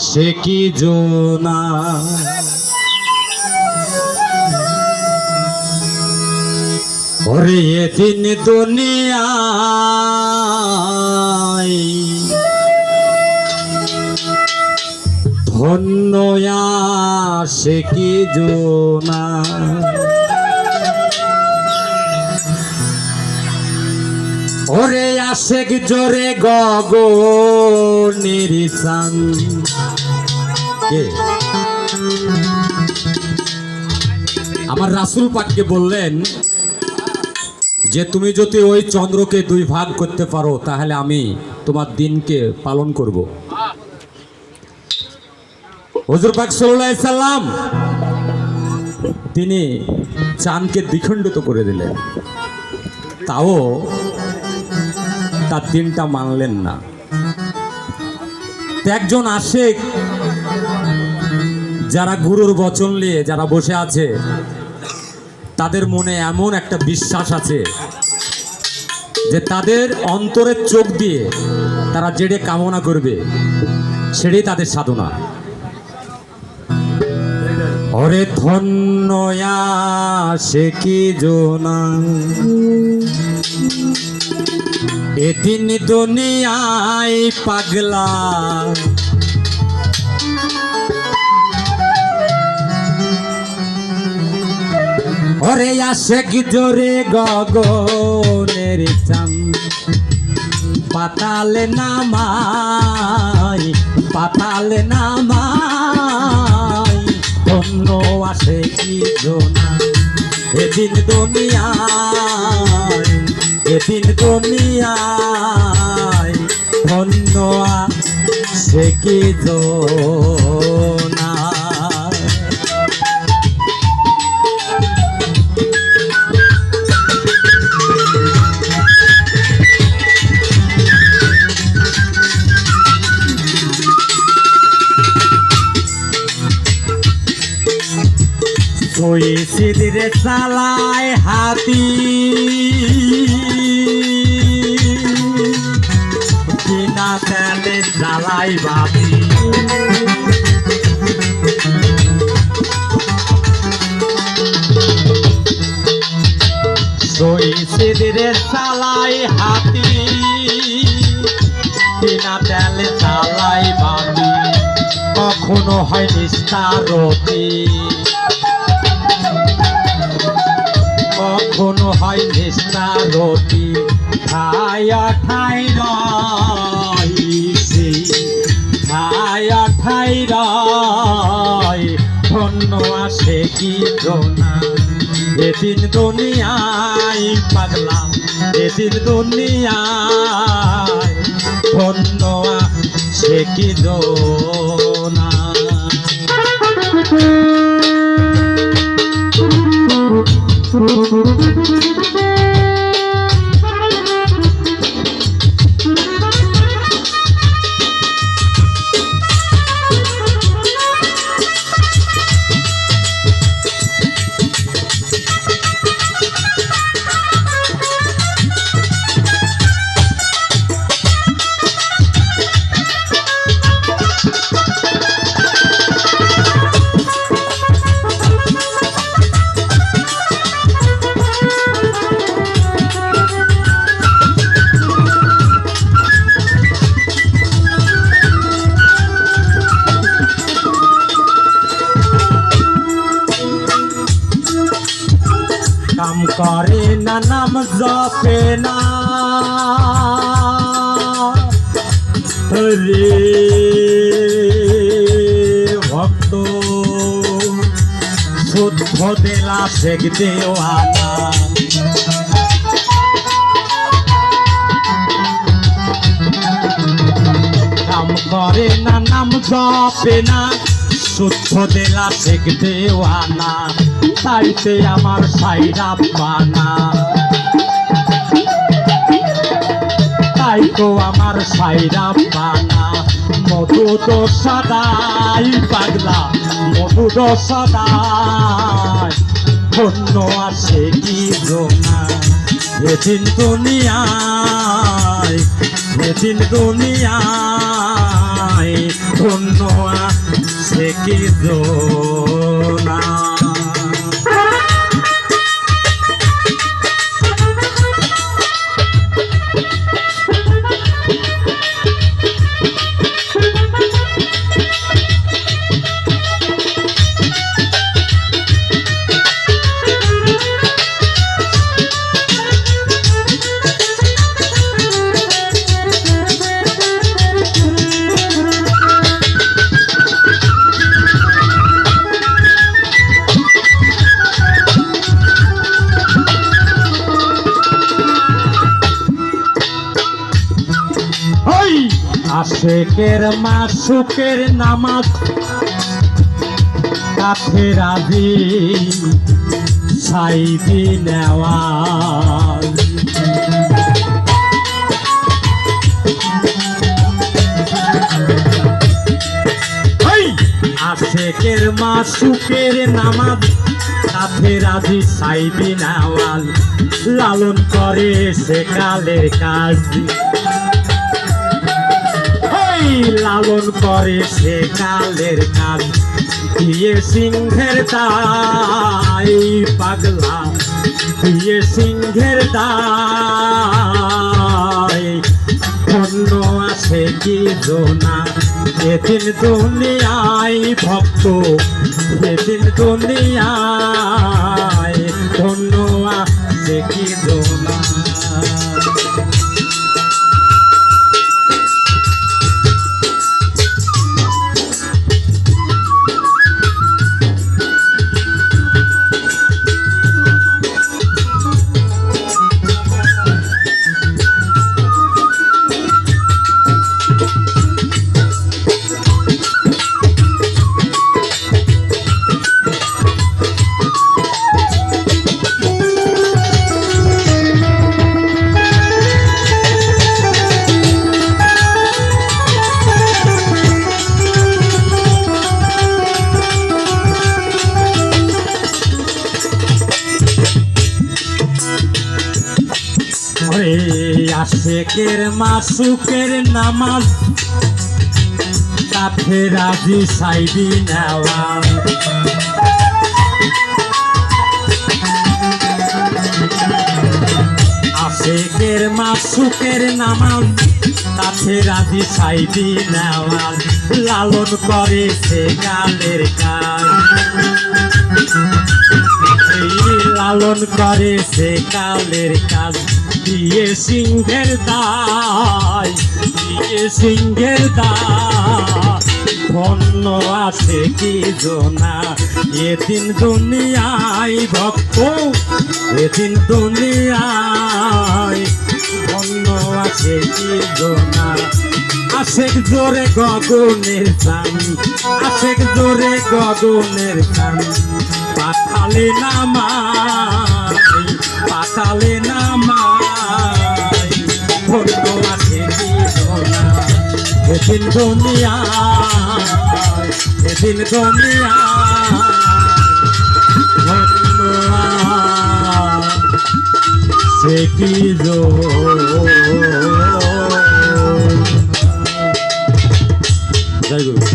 সে কি জোনা ওরে এদিন দুনিয়ায় ধন্য সে কি জোনা ওরে আশেক জোরে গগনের চাঁদ কে আমার রাসূল পাককে বললেন যে তুমি যদি ওই চন্দ্রকে দুই ভাগ করতে পারো তাহলে আমি তোমার দিনকে পালন করব। হুজুর পাক সাল্লাল্লাহু আলাইহি সাল্লাম তিনি চাঁদকে দ্বিখণ্ডিত করে দিলেন, তাও তার দিনটা মানলেন না। একজন আশিক যারা গুরুর বচন নিয়ে যারা বসে আছে তাদের মনে এমন একটা বিশ্বাস আছে যে তাদের অন্তরের চোখ দিয়ে তারা যেটা কামনা করবে সেটাই তাদের সাধনা। ওরে ধন্য সে কি জোনা এদিন দুনিয়ায় পাগলা ওরে আশেক জোরে গগনের চাঁদ পাতালে নামাই ধন্য আসে কি জোনা এদিন দুনিয়ায় ধন্য আসে কি জোনা ওই সিদিরে চালায় হাতি বিনা তেলে জ্বালাই বাতি ওই সিদিরে চালায় হাতি বিনা তেলে জ্বালাই বাতি কখনো হয় নিস্তারতি কখনো হয় নিস্তারতি ঠায়া ঠাই রয় ধন্য আসে কি জোনা এদিন দুনিয়ায় পাগলা এদিন দুনিয়ায় ধন্য আসে কি জোনা কাম করে না নাম জপে না রে ভক্ত শুদ্ধ দেলা শেখ দেওয়ানা কাম করে না নাম জপে না শুদ্ধ দেলা শেখ দেওয়ানা তাইতে আমার সাইরা পানা তাই তো আমার সাইরা পানা মধু তো সদাই পাগলা মধু তো সদাই ধন্য আসে কি জোনা এদিন দুনিয়ায় ধন্য কি জোনা। আশেকের মাসুকের নামাজ কাছে রাজি সাইদি নেওয়াজ। আশেকের মাসুকের নামাজ কাছে রাজি সাইদি নেওয়াজ। লালন করে সে কালের কাজ, লালন করে সে কালের কাজ। দিয়ে সিংহের দায় পাগলা, দিয়ে সিংহের দায়। ধন্য আছে কি জোনা এদিন দুনিয়ায় ভক্ত, এদিন দুনিয়ায় ধন্য আছে কি জোনা। আশেকের মাসুকের নামাজ কাছে রাজি সাইদি নেওয়াজ। আশেকের মাসুকের নামাজ কাছে রাজি সাইদি নেওয়াজ। লালন করে সে কালের কাজ, লালন করে সে কালের কাজ। দিয়ে সিংহের দায়, দিয়ে সিংহের দায়। ধন্য আছে কি জোনা এদিন দুনিয়ায় ভক্ত, এদিন দুনিয়ায় ধন্য আছে কি জোনা। আশেক জোরে গগনের চান, আশেক জোরে গগনের চান। পাতালে নামাই, পাতালে নামাই। ধন্য আছে কি জোনা এদিন দুনিয়ায়, এদিন দুনিয়ায় ধন্য আছে কি জোনা। জয় গুরু।